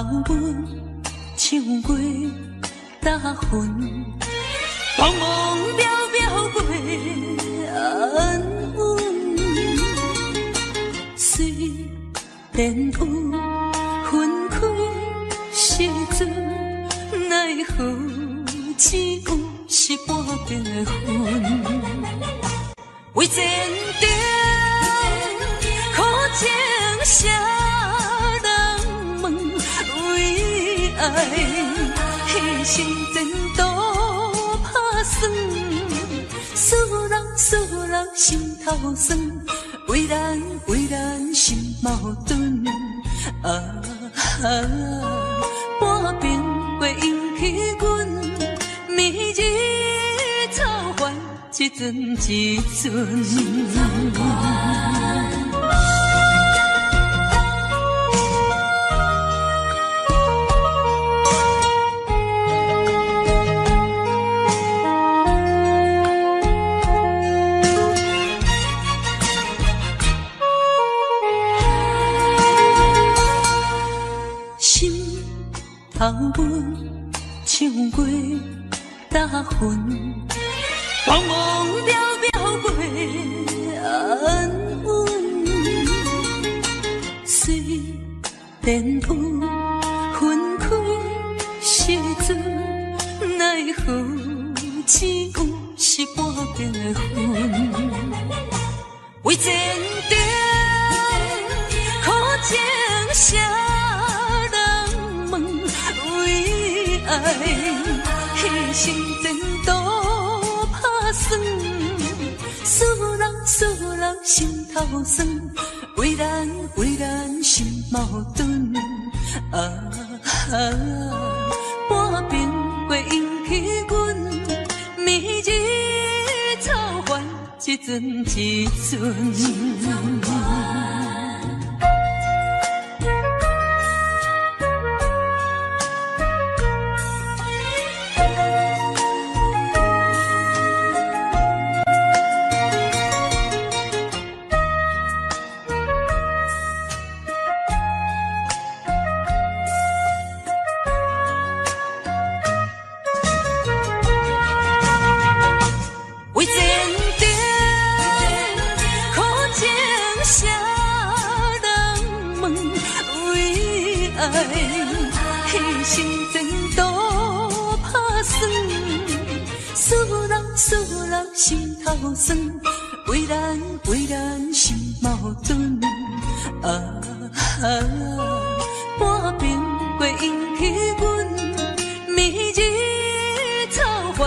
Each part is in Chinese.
阮唱过大云，茫茫渺渺过安稳。虽然有分开时阵，奈何只有是半边的云。为前程苦情谁人问？为爱牺牲前途打算，使人心头酸。为咱心矛盾，半边过引起阮明日造反一阵一阵。阮唱过大云，茫茫渺渺过安稳。虽然有分开时阵，奈何只有是半边的云。为前程苦情谁爱牺牲前途打算，使人心头酸。为咱心矛盾，半边过引起阮明日造反一阵一阵。牺牲前途打算，使人心头酸。为咱心矛盾，半边过引起阮明日造反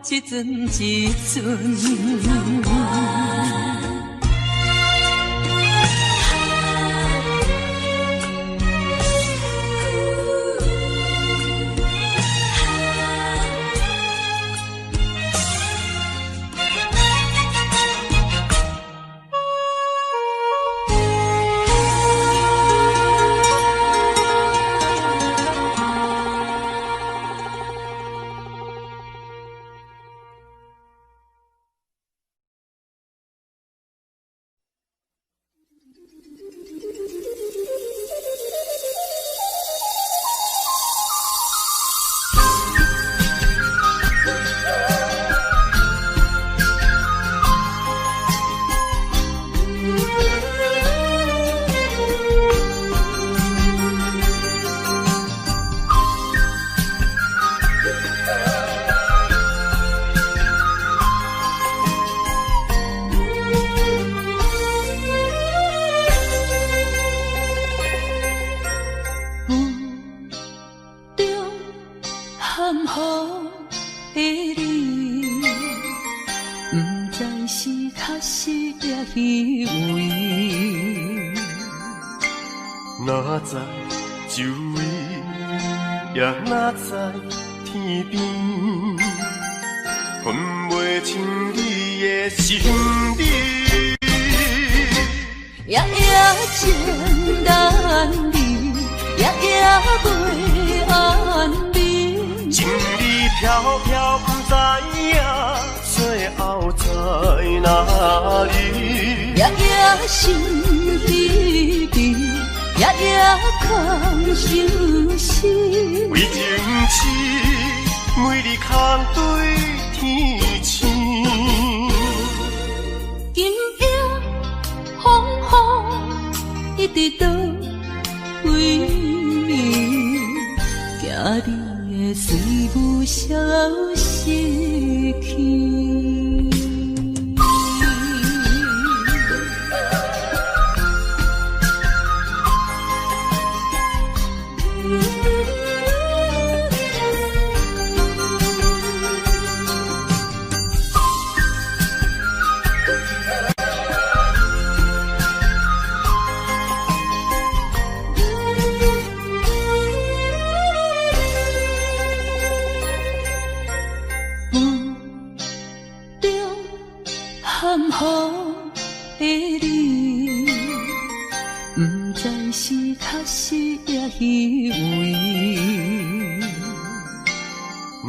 一阵一阵。哪知周围，也哪知天边，分袂清你的心理。夜夜情难离，夜夜袂安眠。情意飘飘，不知影最后在哪里。夜夜心悲悲，夜空相思。为情痴，每日空对天星。今夜风雨一直到为暝，惊你的水母消失去。含糊的你，不知是确实也虚伪。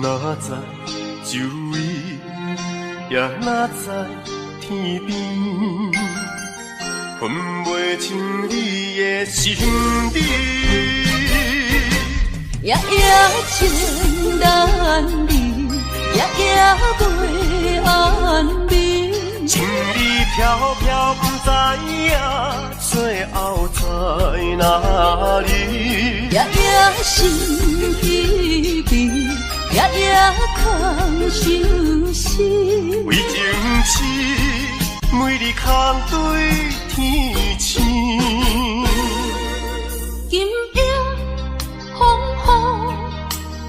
哪知周围，也哪知天边，分袂清你的心理。夜情难离，夜袂安眠。情意飘飘，不知影最后在哪里。夜心稀微，夜空相思。为情痴，每日空对天星。今夜风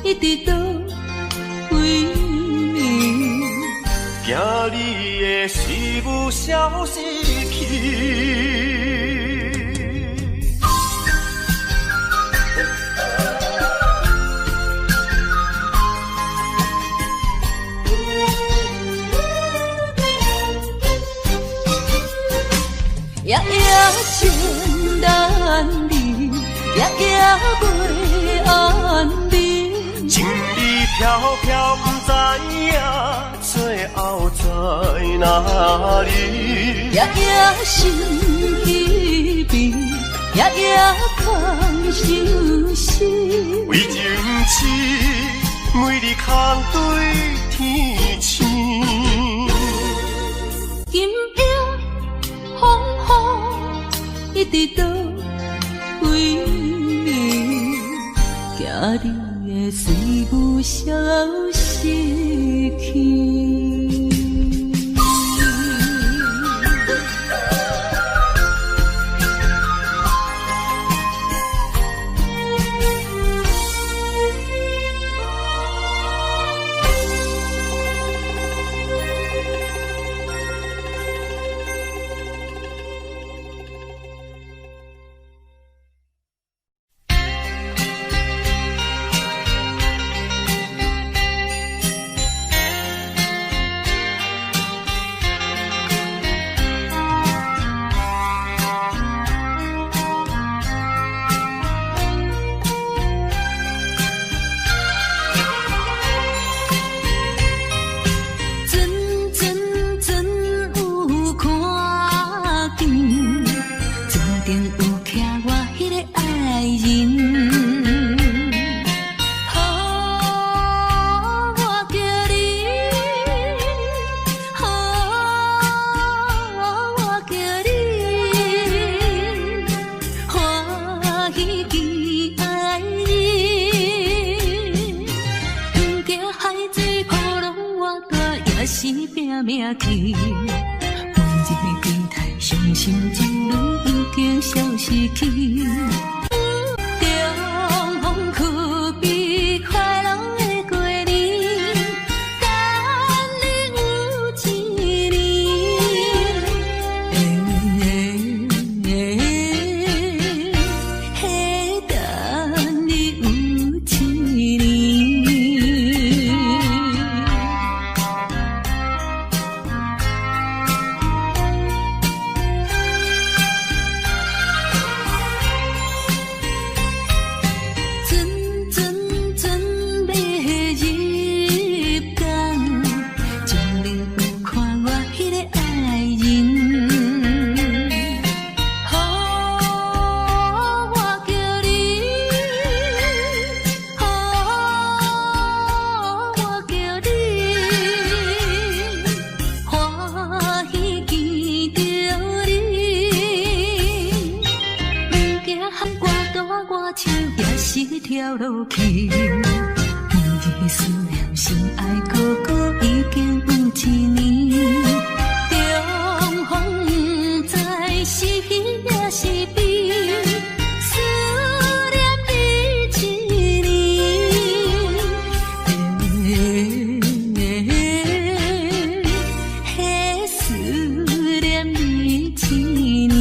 雨一直到为暝，惊你的水母消失去。夜情难离，夜袂安眠。情意飘飘，不知影最后在哪里。夜心稀微，夜空相思。为情痴，每日空对天星。今夜风雨一直到为暝，惊你的水母消失去。命去，往日的期待，伤心情侣已经消失去。重逢可比快乐的过年，等你有一年，等你有一年。落去。每日思念心爱哥哥已经有一年，中风不知是喜也是悲，思念你一年，嘿，思念你一年。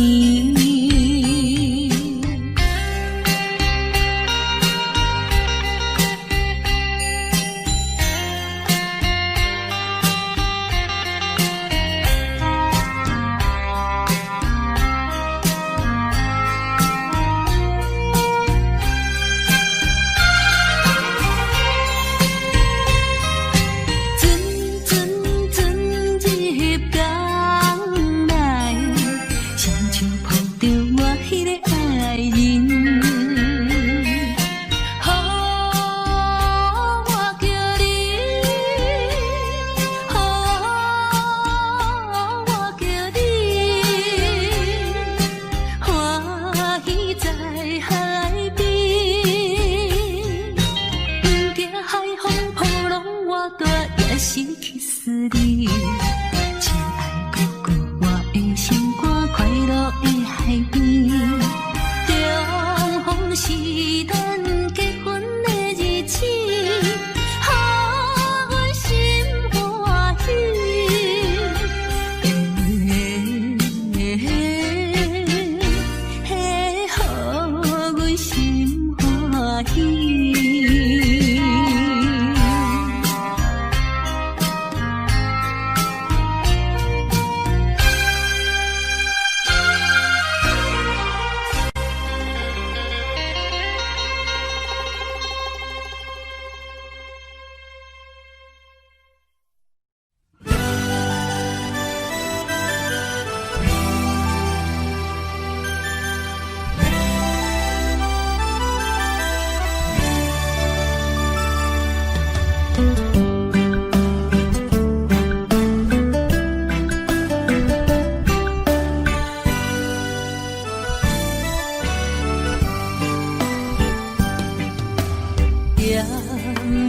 失去思你，亲爱哥哥，我的心肝快乐的海边，中风是咱结婚的日子，予阮心欢喜，予阮心欢喜。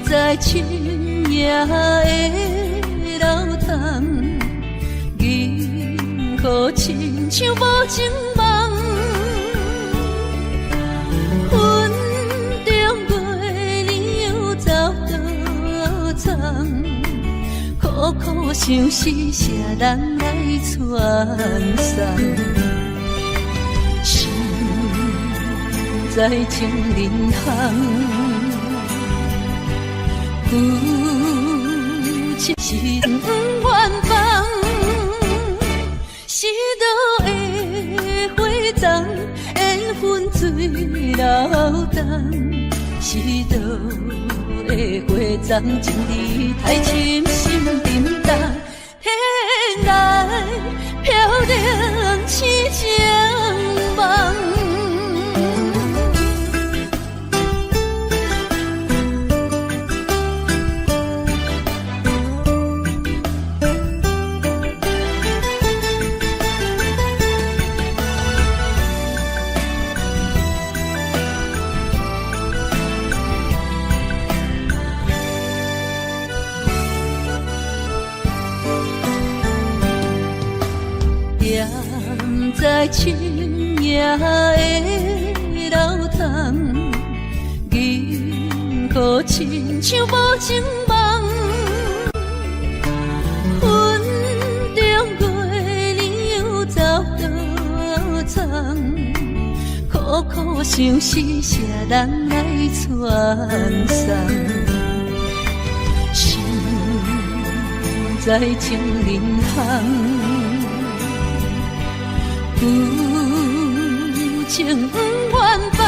在深夜的楼堂，银河亲像无情梦，云中月亮又走倒藏，苦苦相思谁人来传送？心在情人行。夫妻心远放，是倒的花丛，缘分水流动，是倒的花丛，情义太深，心沉重，天来飘零痴情梦。在深夜的楼堂，银河亲像无情梦，云中月亮又走倒藏，苦苦相思谁人来传送？心在情人行。夫情远放，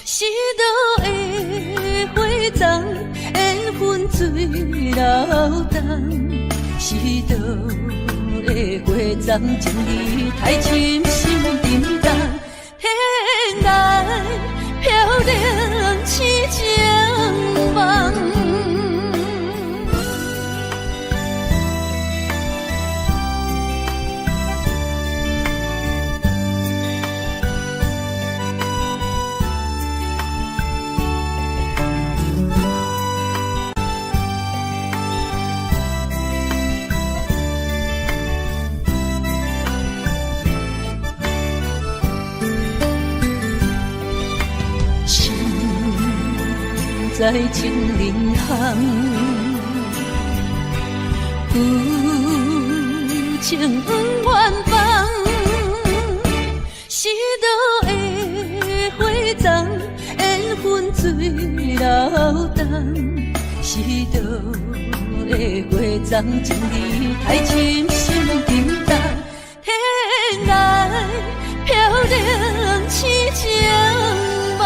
是倒的花丛，缘分水流动，是倒的花丛，情义太深，心沉重，天来飘零痴情梦。在情人行，有情不愿放，是倒的花丛，缘分水流动，是倒的花丛，情义太深心沉重，天来飘零痴情梦。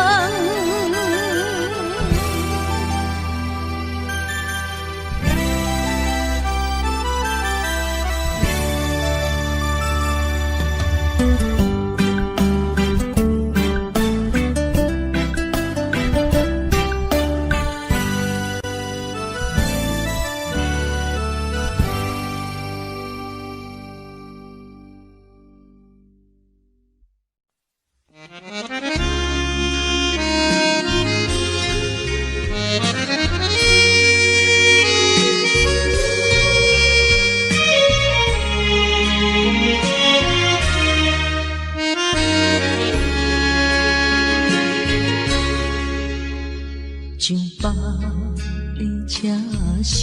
上北的车厢，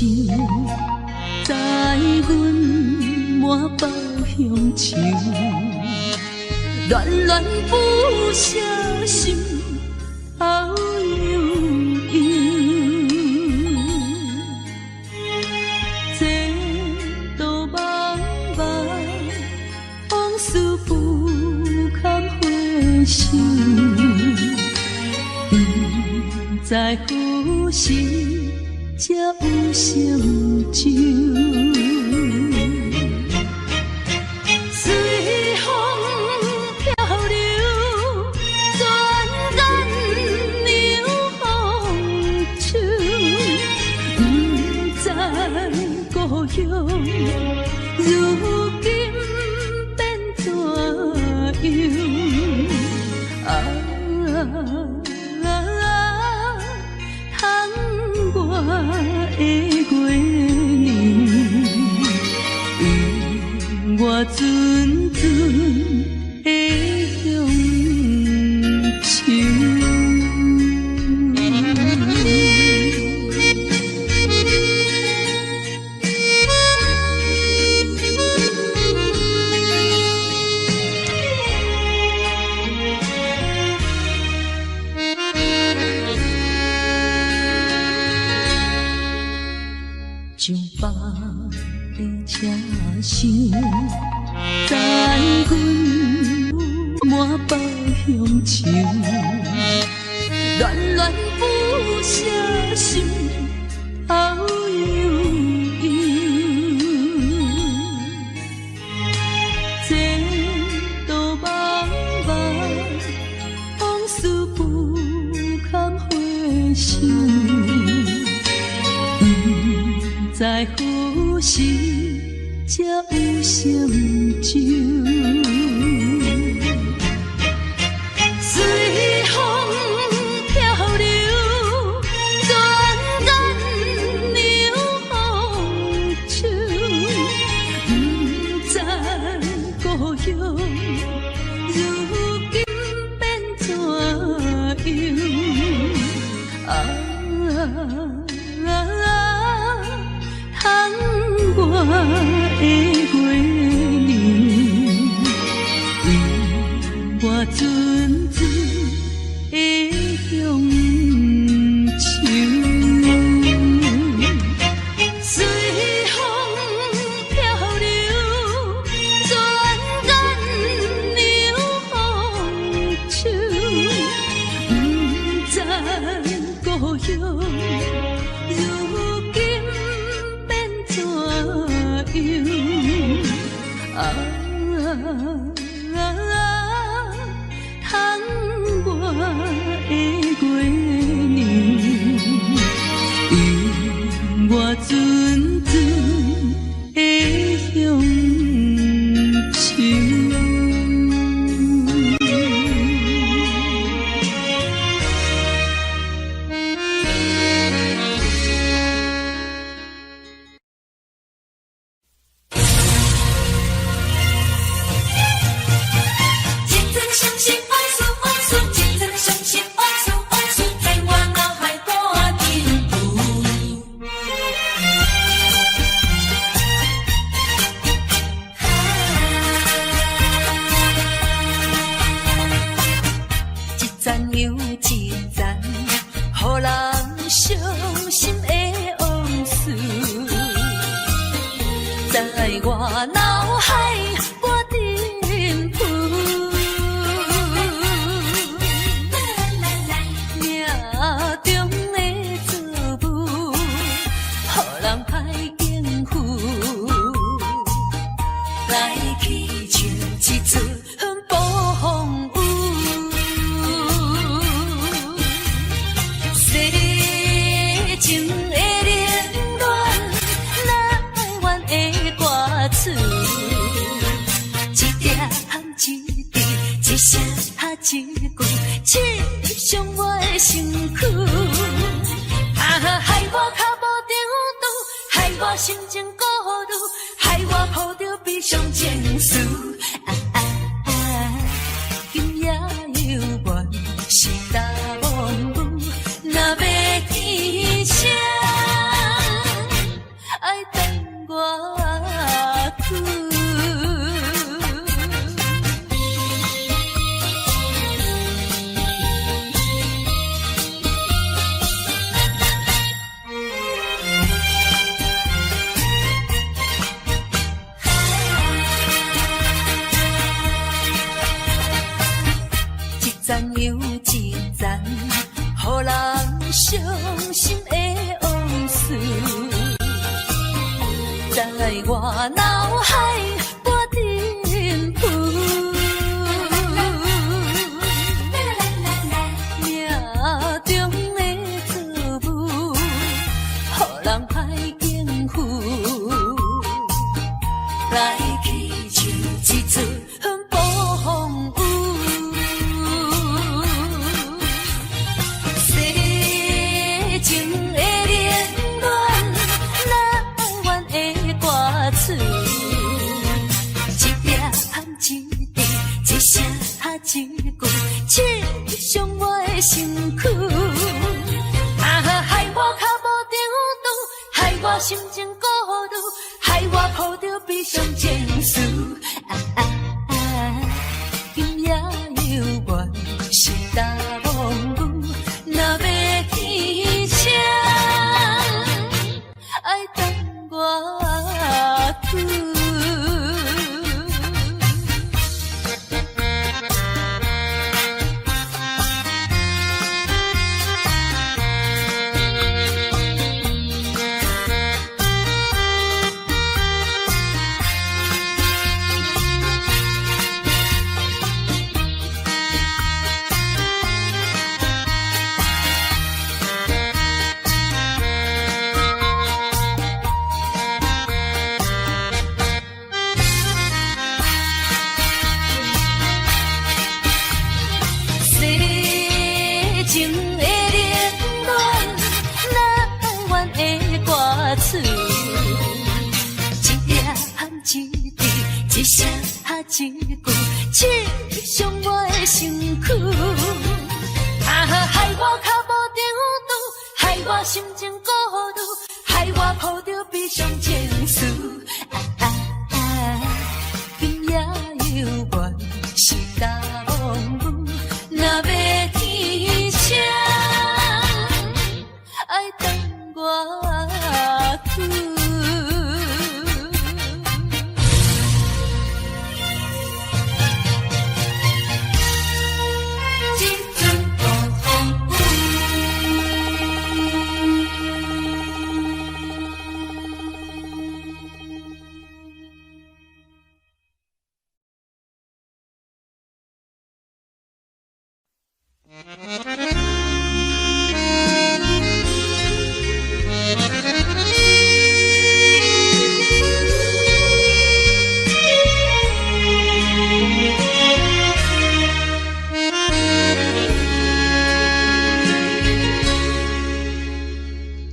载阮满北乡愁，恋恋不舍心，好悠悠。这道茫茫，往事不堪回首。在何时才有成就？随风漂流，转眼流风手，不知故乡如今变怎样？我的月年，永我纯纯的乡愁。上北的车厢，载阮满北乡愁，恋恋不舍心，好悠悠。这道茫茫，往事不堪回首。在何时才有成就？随风漂流，转眼流风手，不知故乡如今变怎样？我的月年，永我纯纯的乡愁。随风漂流，转眼流风手，不知故乡如今变怎我的月年，永我纯纯的乡愁。现在的相信爱诉爱诉，现在的相信爱诉。心情孤独，害我抱着悲伤情绪。今夜犹原是大梦雾，若要天声，爱等我去。赞又一赞，予人伤心的往事，在我脑海拨阵浮。命中的错误，予人歹应付，来去像一阵暴风雨。一句刺伤我的身躯，害我脚无定度，害我心情孤独，害我抱着悲伤情绪。今夜犹原是大梦雾，若要天声，爱等我去。一声一句，刺伤我的身躯，害我脚无定度，害我心情孤独，害我抱着悲伤情绪。今夜犹原是大梦雾，若要天声，爱等我去。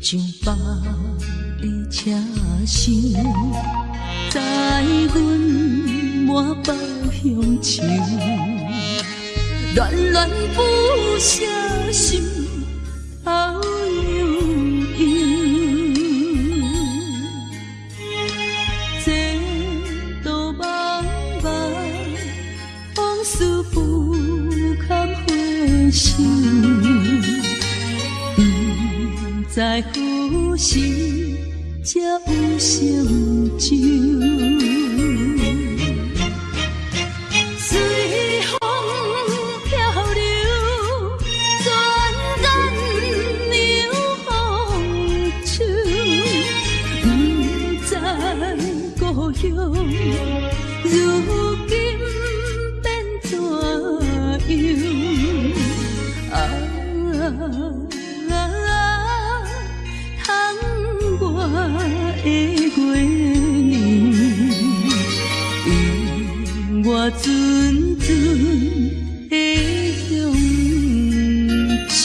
像北的车声，载阮满北乡愁，恋恋不舍心头悠悠，这道茫茫往事不堪回首。在何时才有成就？随风漂流，转眼流风手。不知故乡，如今变怎样？我的月年，因我阵阵的乡愁。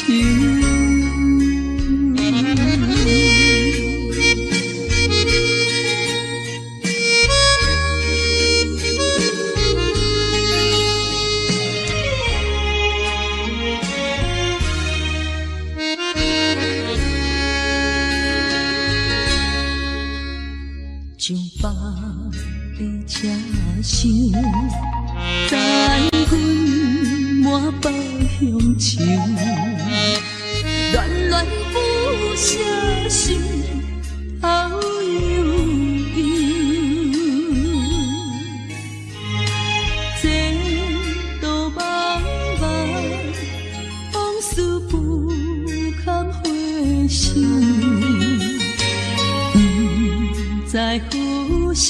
在阮满腹乡愁，恋恋不舍心头悠悠。这道茫茫往事不堪回首，不知何时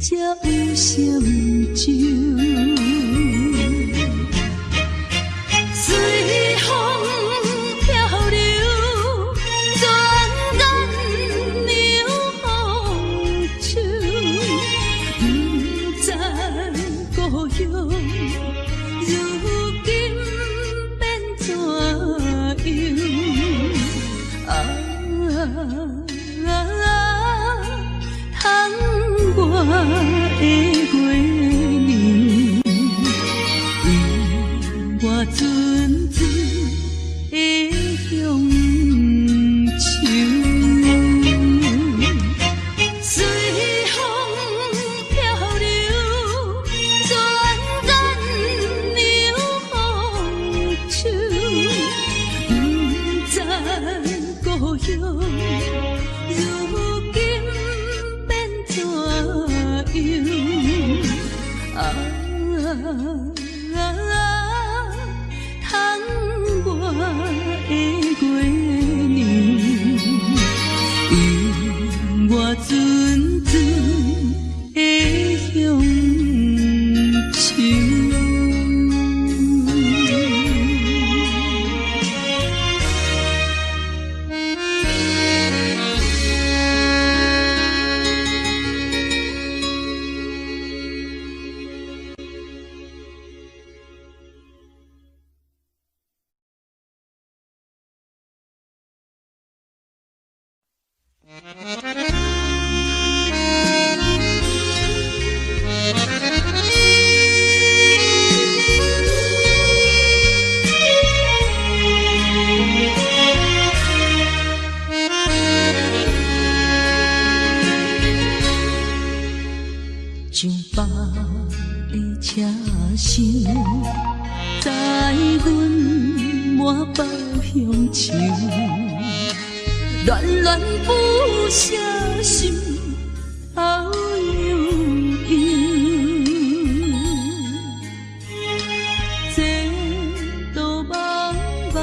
才有成就。随风漂流，转眼流风手，不知故乡如今变怎样？窗外的月亮，为我阵阵的乡愁。随风漂流，转眼流风手，不知故乡如今变怎样？窗外的月亮，为我阵阵的乡愁。上北的车声，在阮满腹乡愁，恋恋不舍心头悠悠。这道茫茫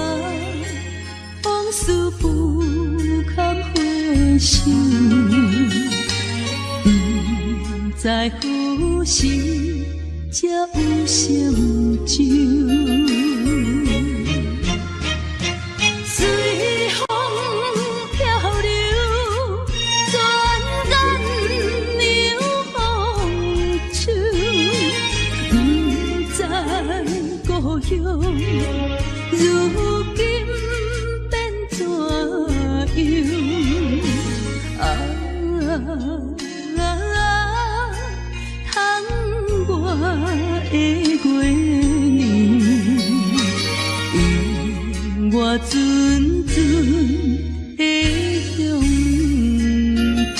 往事不堪回首，不知何时才有成就。随风漂流，转眼流风手，不知故乡如今变怎样？窗外的月亮，为我阵阵的乡愁。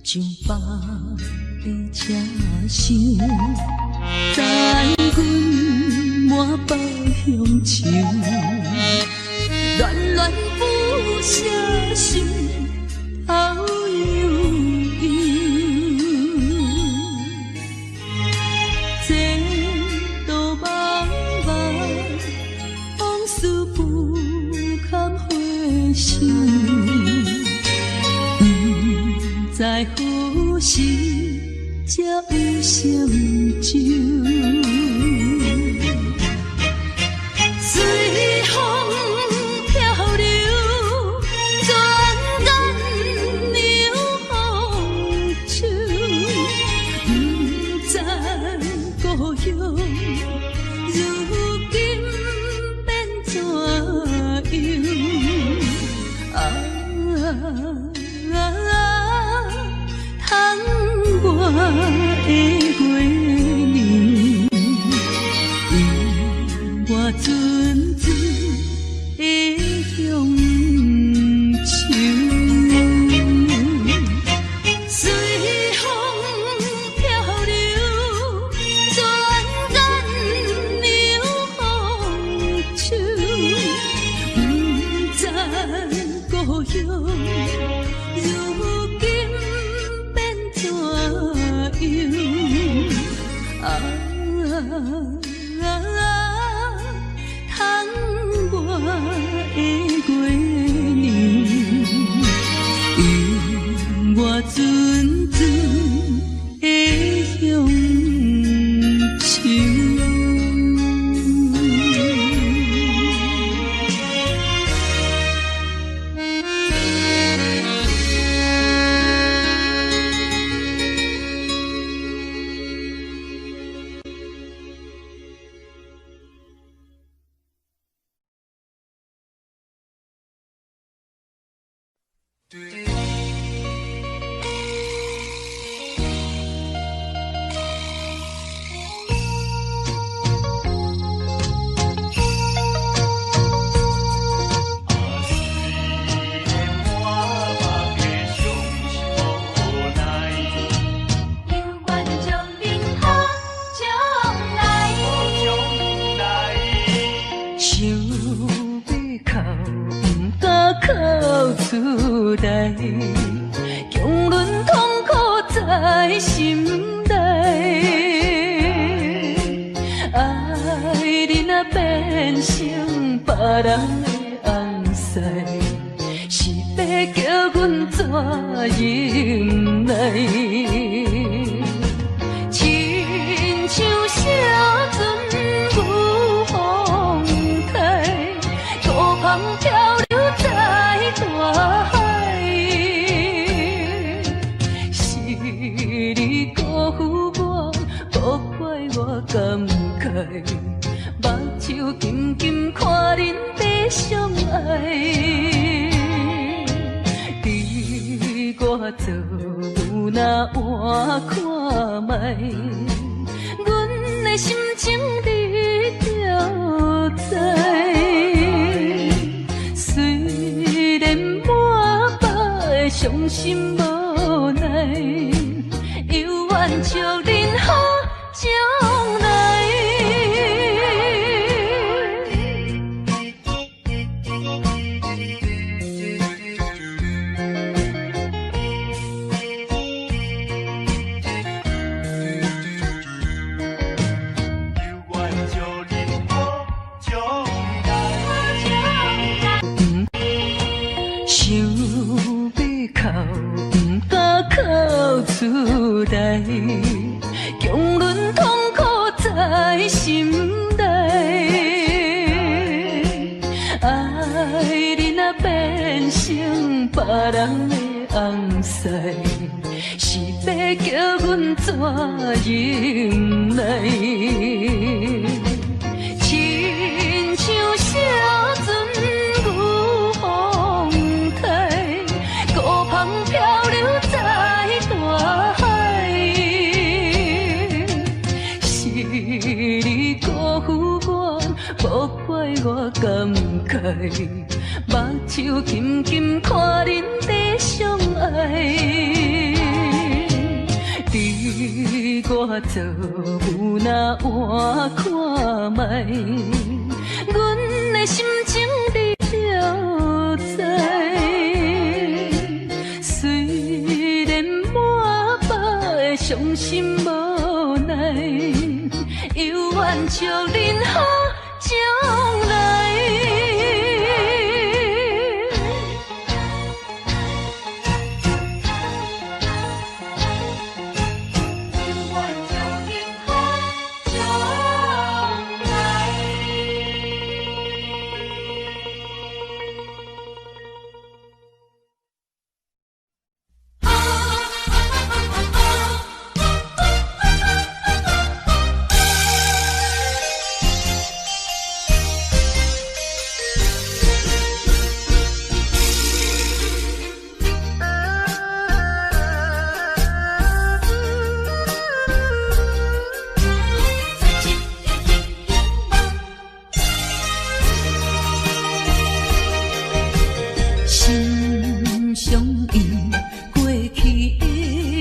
上北的车声，在阮满腹乡愁，恋恋不舍心头悠悠。这道茫茫往事不堪回首，不知何时才有成就。随风漂流，转眼流风手，不知故乡如今变怎样？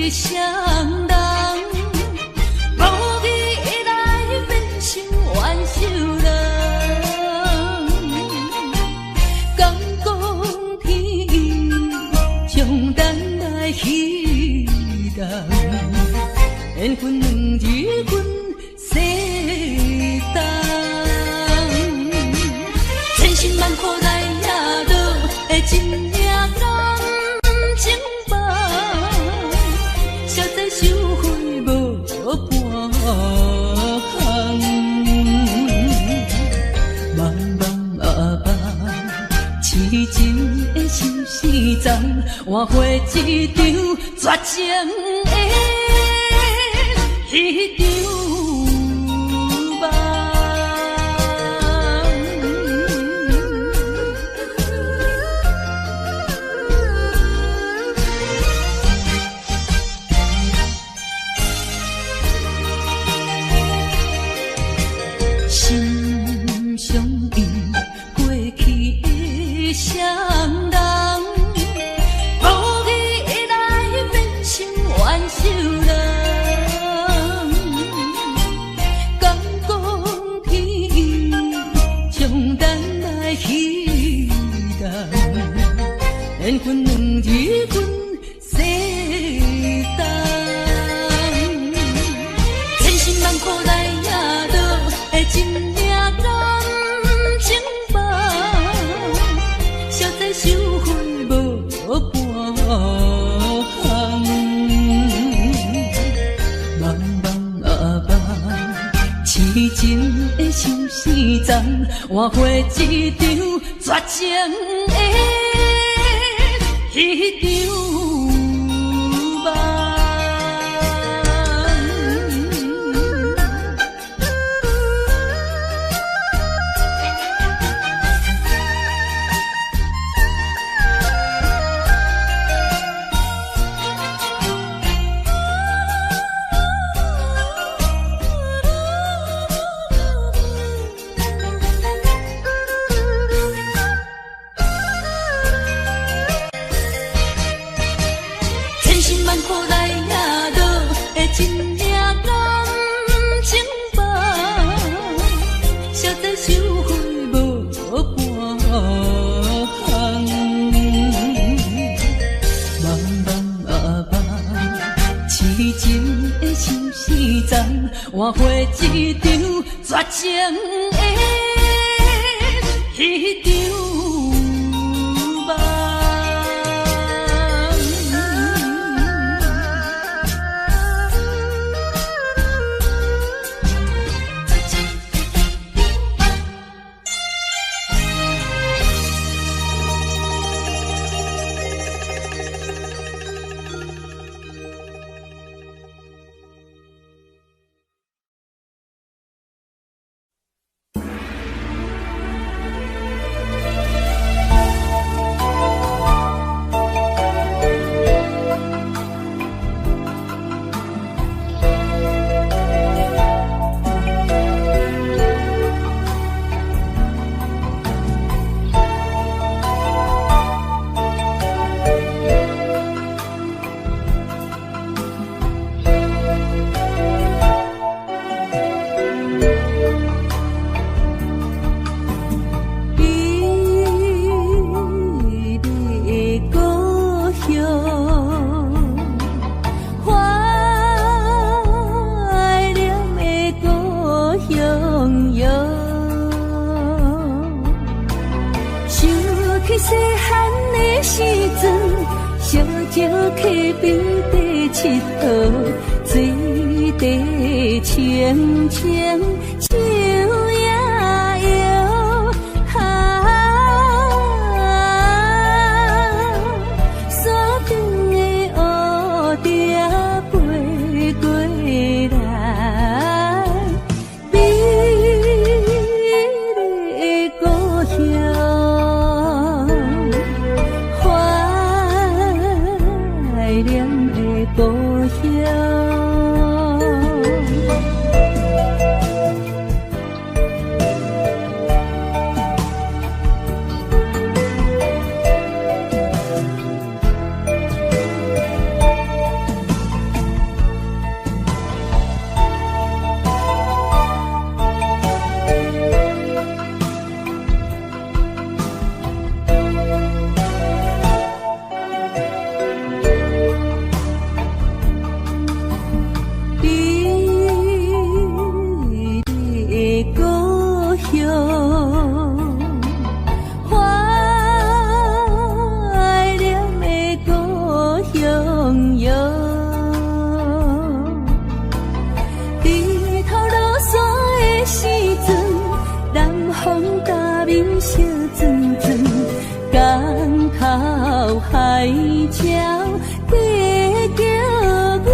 双人，无意来变成冤仇人。敢讲天意，将咱来彼人，缘分两日阮世东。千辛万苦来也落的真命人情梦，消灾收回无半项。茫茫啊茫，痴情的心事重，换回一场绝情的彼场梦。心相依，过去的双人，无意来变成冤仇人。敢讲天意，将咱来彼人，缘分两日阮世东。千辛万苦来也落的真命人情梦，消灾收回无半项。茫茫啊茫，痴情的心事重，换回一场绝情的彼场梦。千辛万苦来也落的真命人情梦，消灾收回无半项。茫茫啊茫，痴情的心事重，换回一场绝情的彼场梦。细汉的时阵，小石溪边底佚佗，水底清清，树也摇，山顶的乌蝶飞过来，美丽的故乡。故乡。乡哟。低头落山的时阵，南风甲面烧转转，港口海潮在叫阮。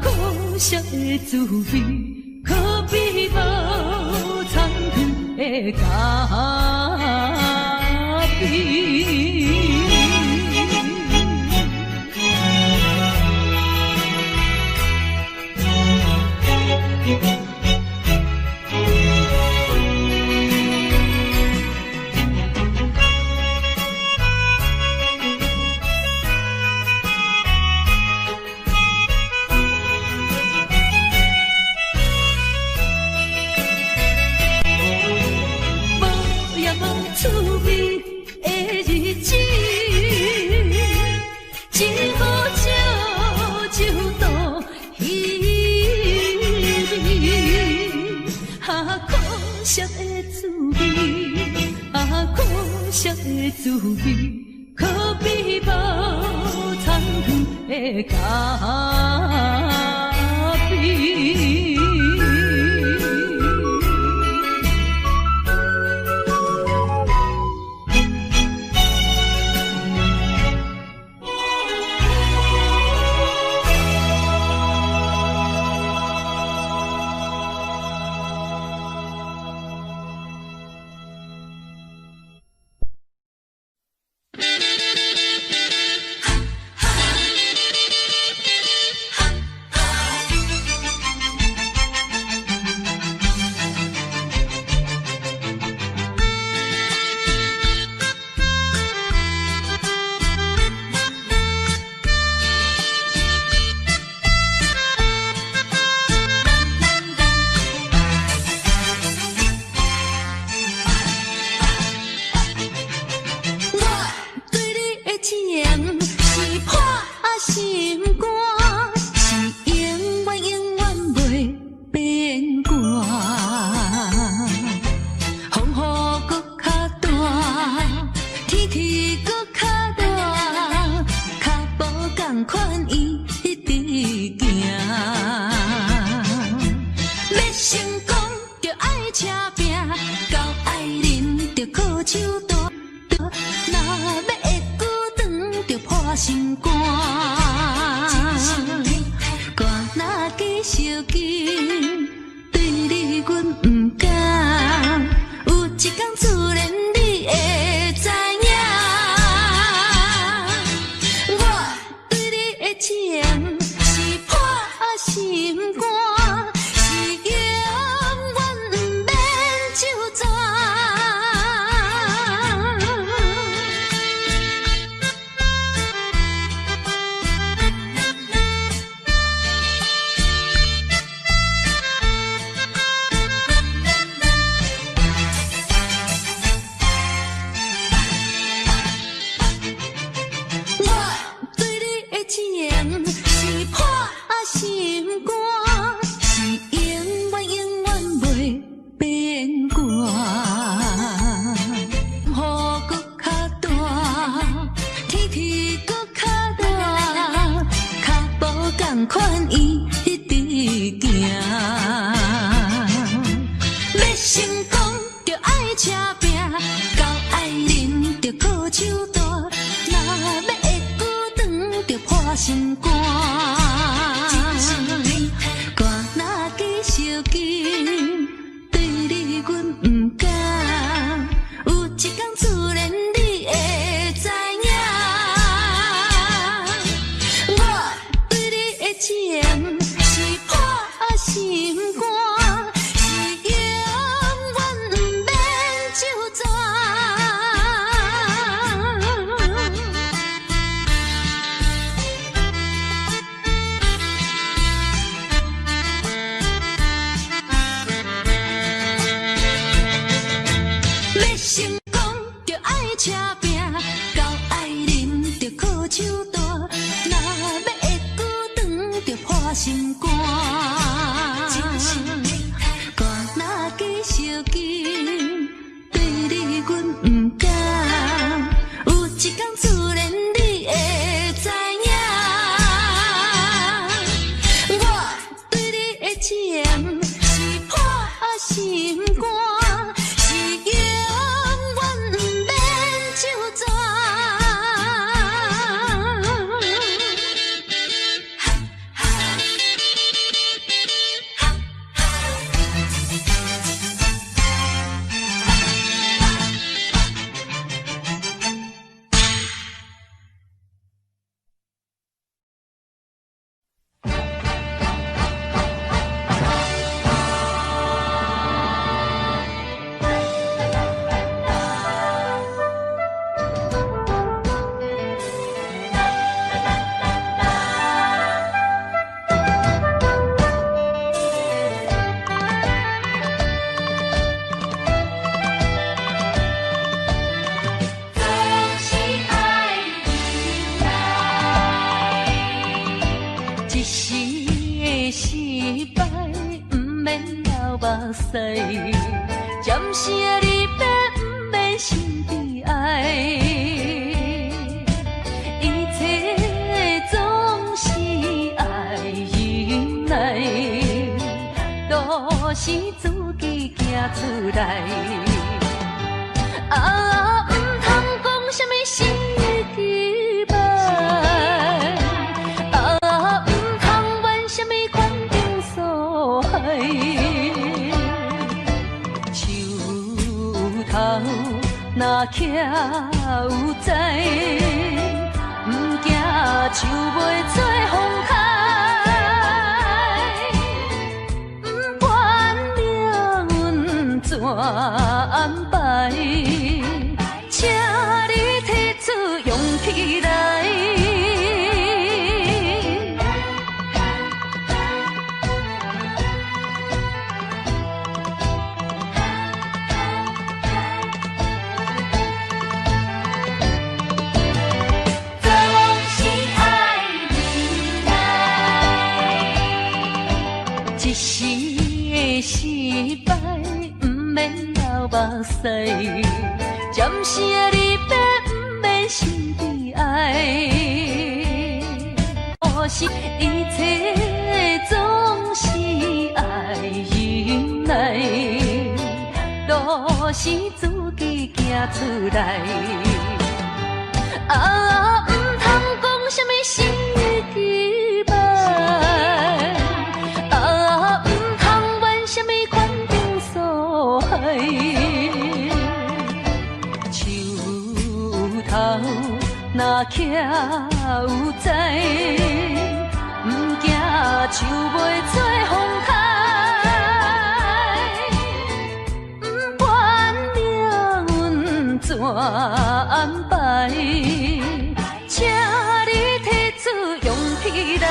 苦涩的滋味，可比无。的咖啡。趣味的日子，只好照照度稀微。可惜的滋味，可惜的滋味，可比无参远的咖啡。暂时的离别不免心悲哀，一切总是爱忍耐，都是自己行出来。啊，唔通讲什么心期盼，啊，唔通怨什么款定所害。树头若徛有在，唔惊树袂做风台，唔管命运怎安排，请你提出勇气来。一时的失败，不免流目屎；暂时的离别，不免心悲哀。可是一切总是爱忍耐，都是自己行出来。啊，唔通讲什么心期盼。树头若徛有在，唔惊树袂做风台，唔管命运怎安排，请你提出勇气来。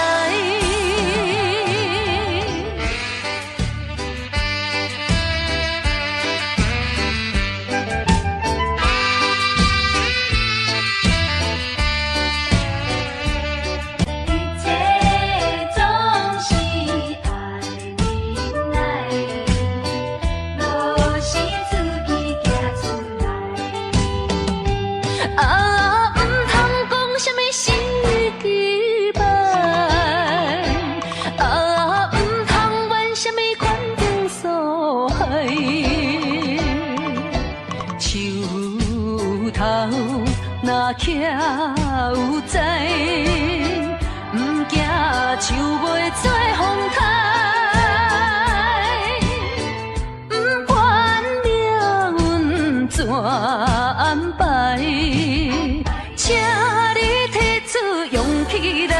若徛有在，唔惊树袂做风台，唔管命运怎安排，请你提出勇气来。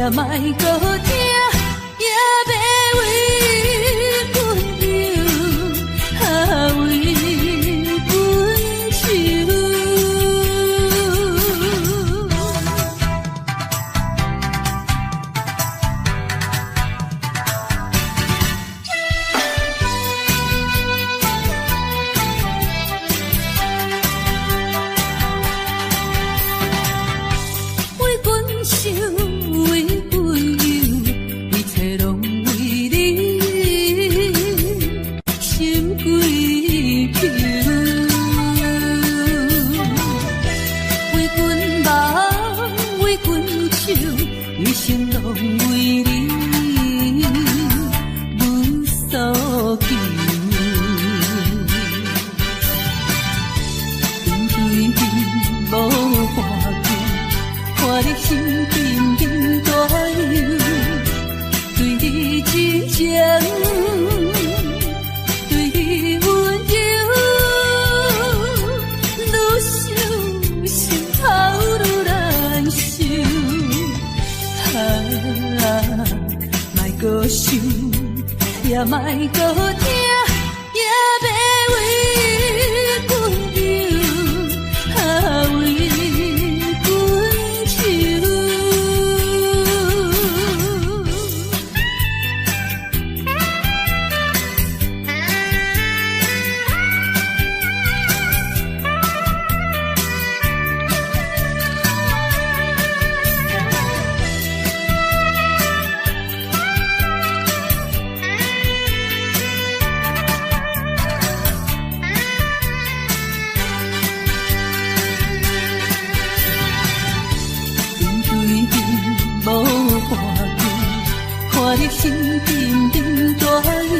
也莫搁听，也要为阮忧，为阮愁。也莫搁听，也要为阮忧，为阮愁。看你心沉沉大忧，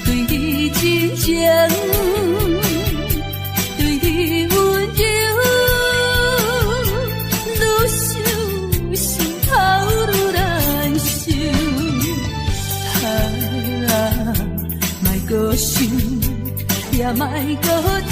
对你真情，对你温柔，愈想心头愈难受。莫搁想，也莫搁听。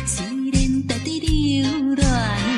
虽然在地流乱。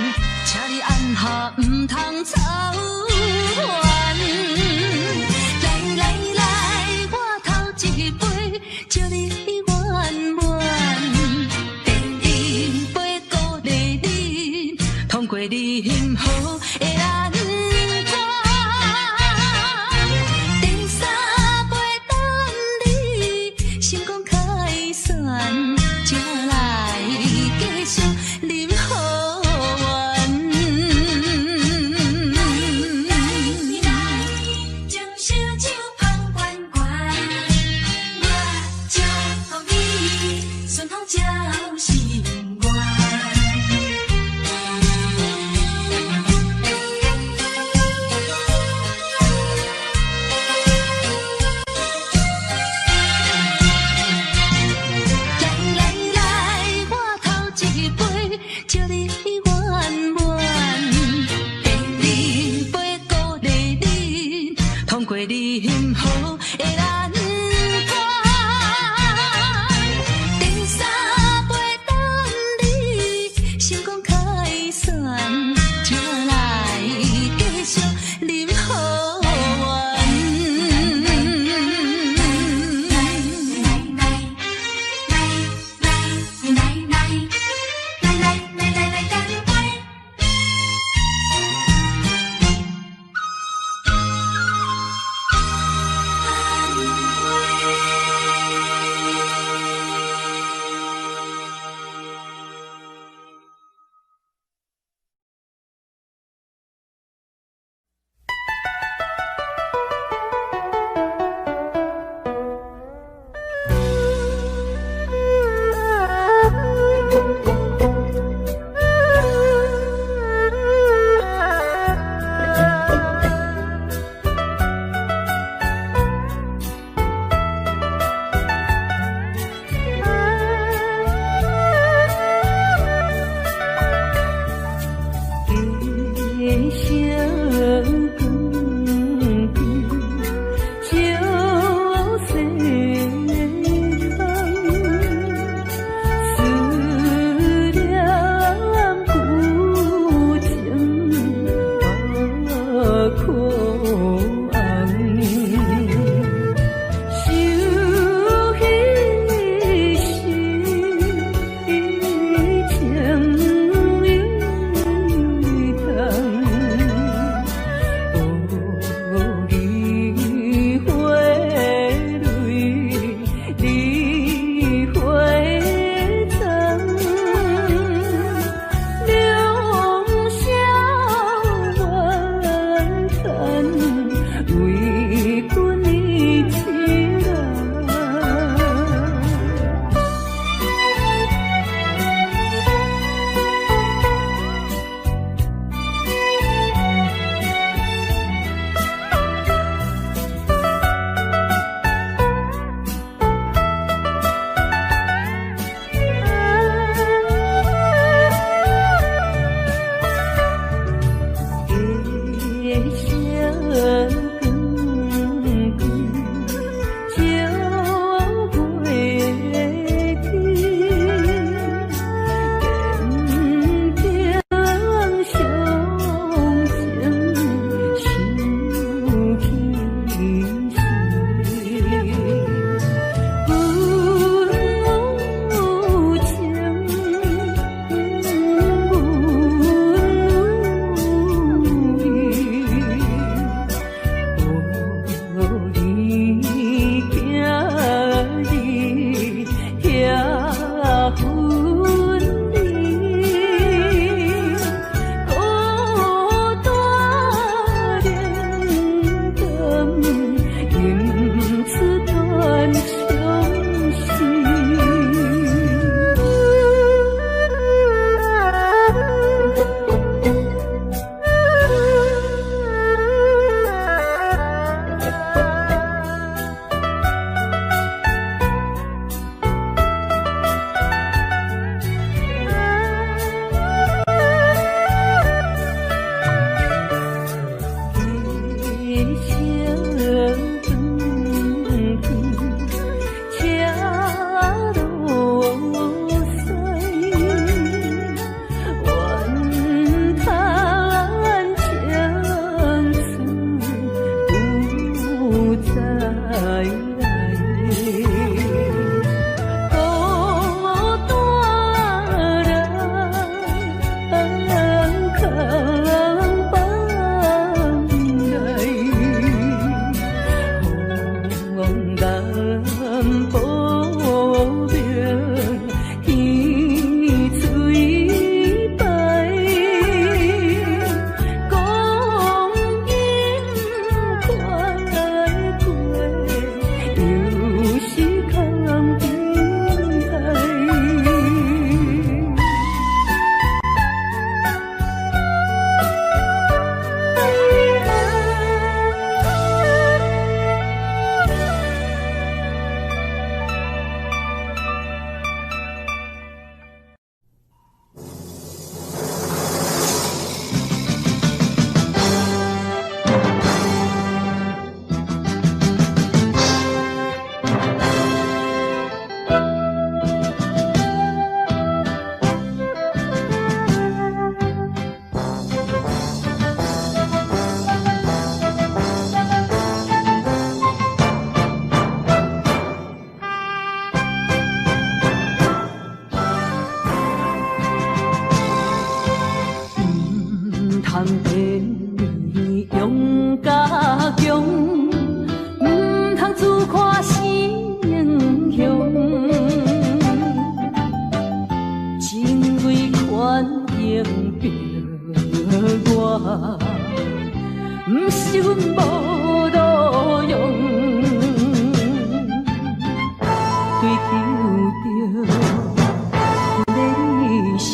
是阮无路用，追求着理想，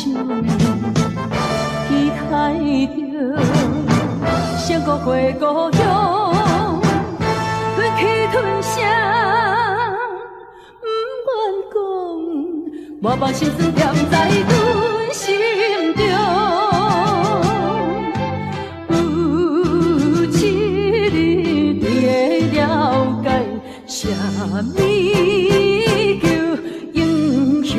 期待着闪过过故乡，吞气吞声，不愿讲，我把心酸踮在阮心中。啥物叫英雄？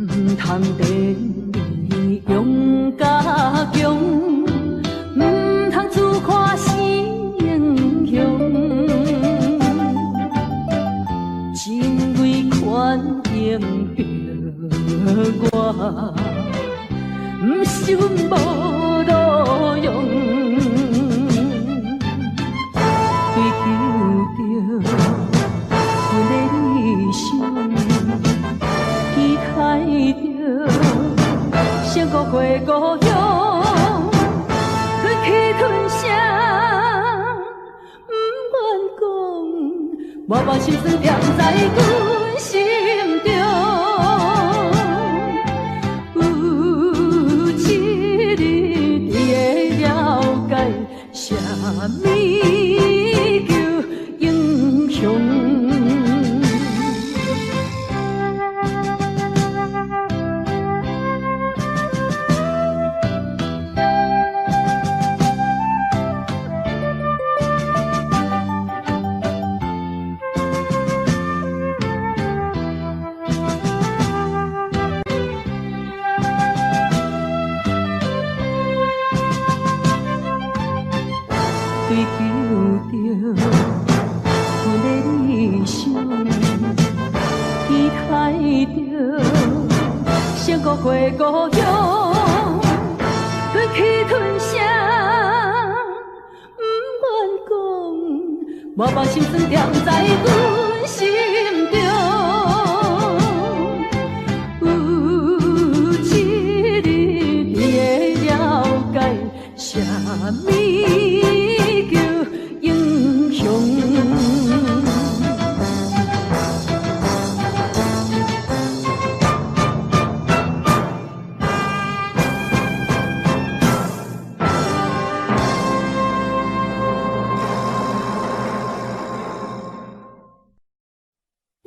唔通地勇甲强，唔通自夸是英雄。情为权应着我，不是阮无路用，追求着阮的理想，期待着闪过过故乡，吞气吞声，不愿讲，我把心酸踮在阮心中。有一日你会了解，啥物叫英雄。追求着阮的理想，期待着闪过过故乡，吞气吞声，不愿讲，我把心酸踮在阮心中。有一日你会了解，啥物叫英雄。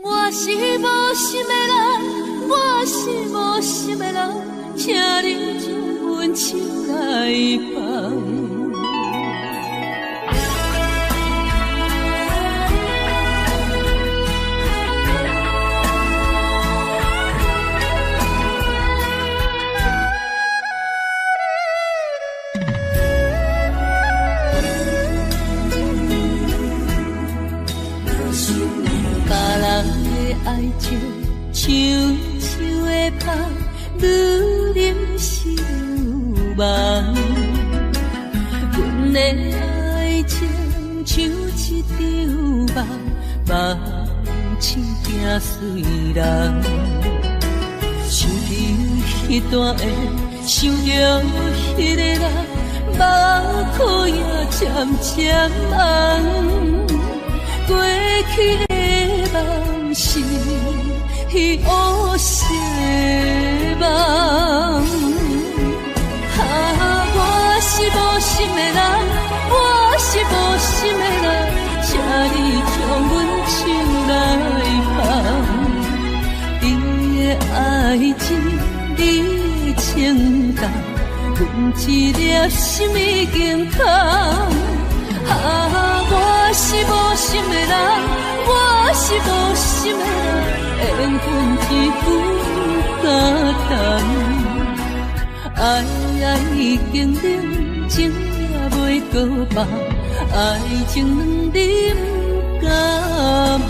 我是无心的人，我是无心的人，请你将阮手来放。爱情像树的芳，愈淋是愈梦。阮的爱情像一场梦，梦醒惊碎人。想起彼段的，想着彼个人，目眶也渐渐红。过去的梦是乌色梦，我是无心的人，我是无心的人，请你将阮手来放。你的爱情，你的情感，阮一粒心已经空。我是无心的人，我是无心的人，缘分只有简单。爱已经冷，情也袂搁放，爱情两人敢忘。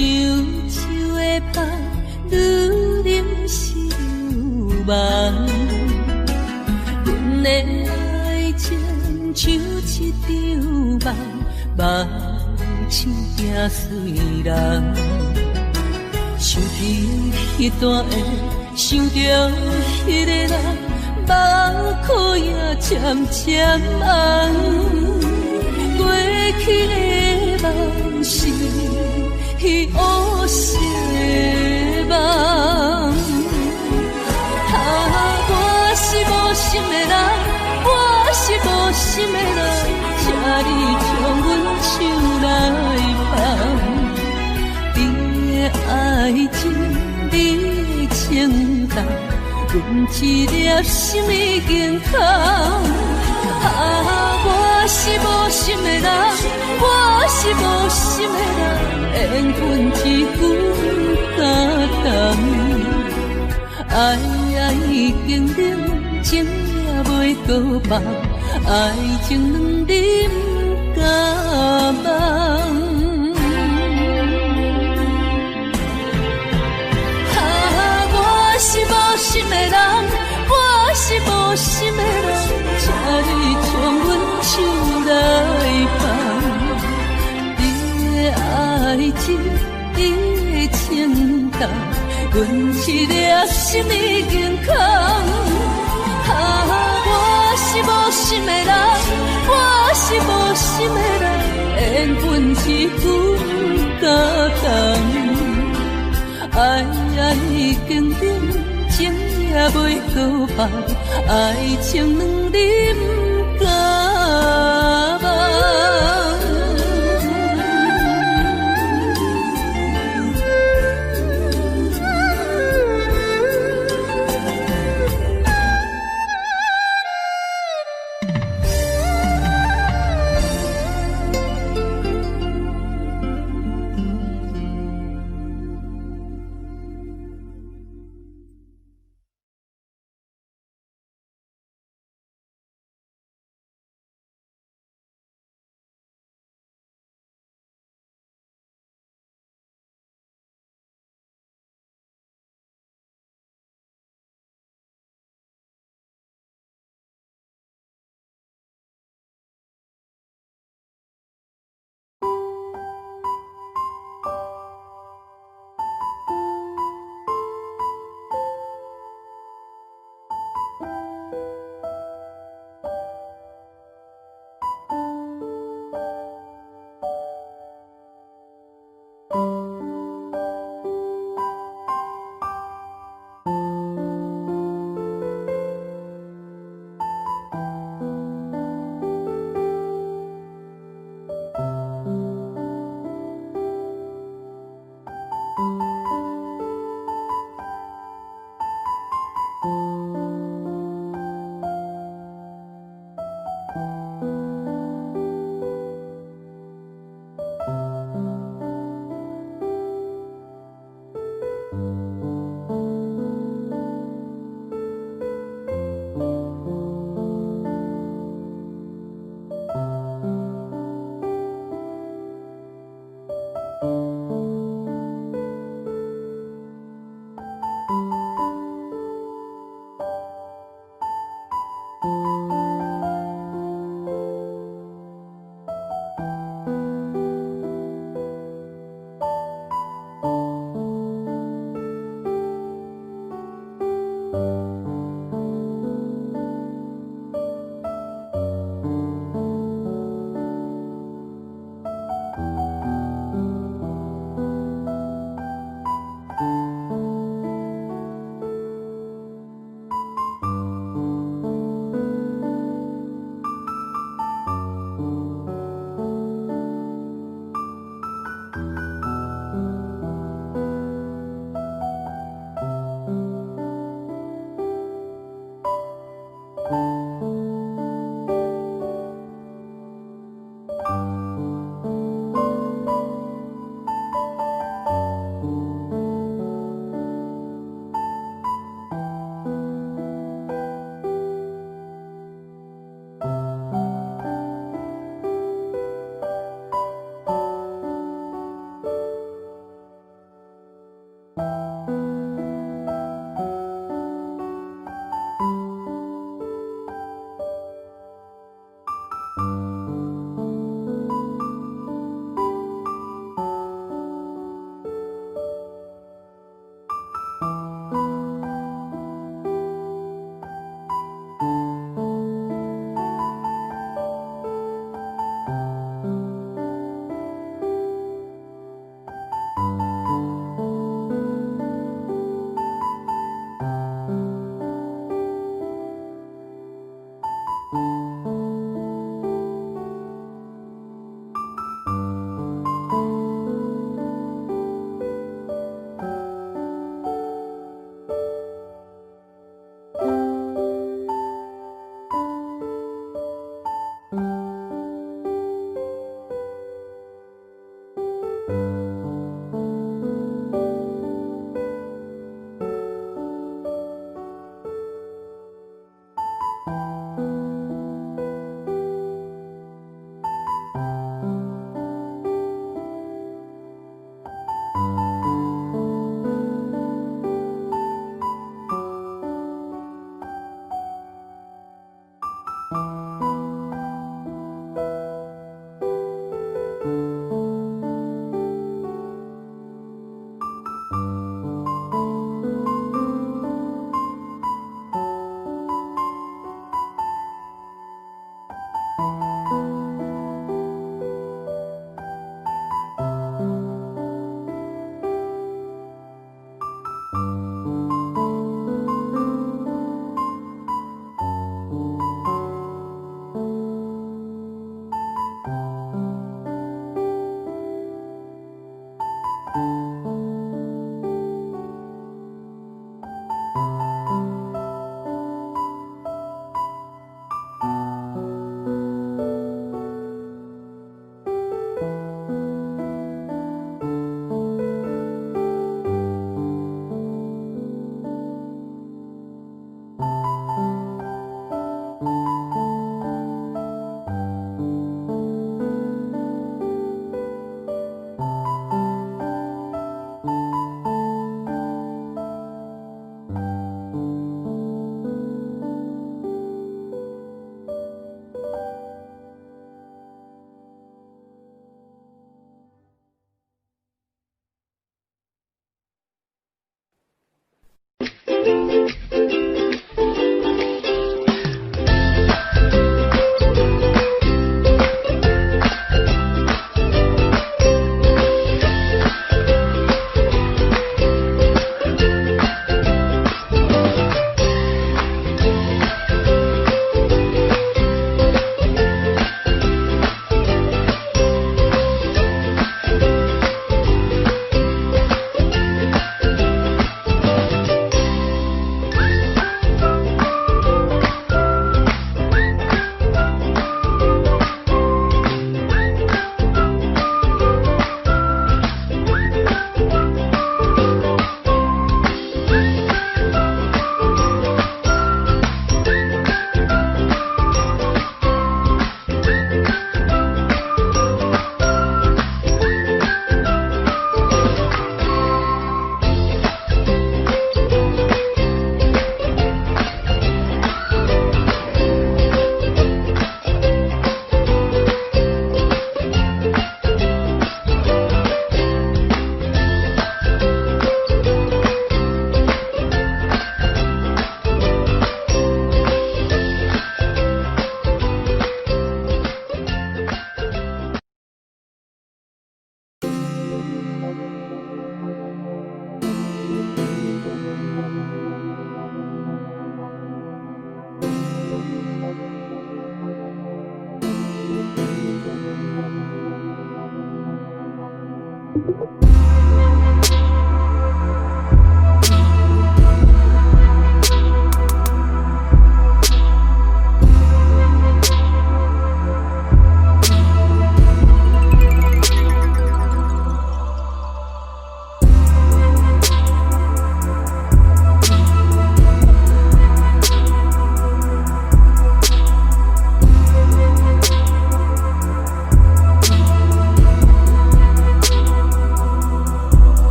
像的香，愈啉是愈梦。阮的爱情像一场梦，梦醒惊碎人。想起迄段的，想着迄个人，目眶也渐渐红。过去的梦是乌色的梦，我是无心的人，我是无心的人，请你将阮手来放。你的爱情，你的情重，阮一粒心已经空。我是无心的人，我是无心的人，缘分一句感动。爱已经冷，情也袂搁放，爱情两人甲梦。我是无心的人，我是无心的人，请你将阮手来放。你的爱情，你的情重，阮一粒心已经空。我是无心的人，我是无心的人，缘分一句感动。爱已经冷，情也袂搁放，爱情两人甲梦。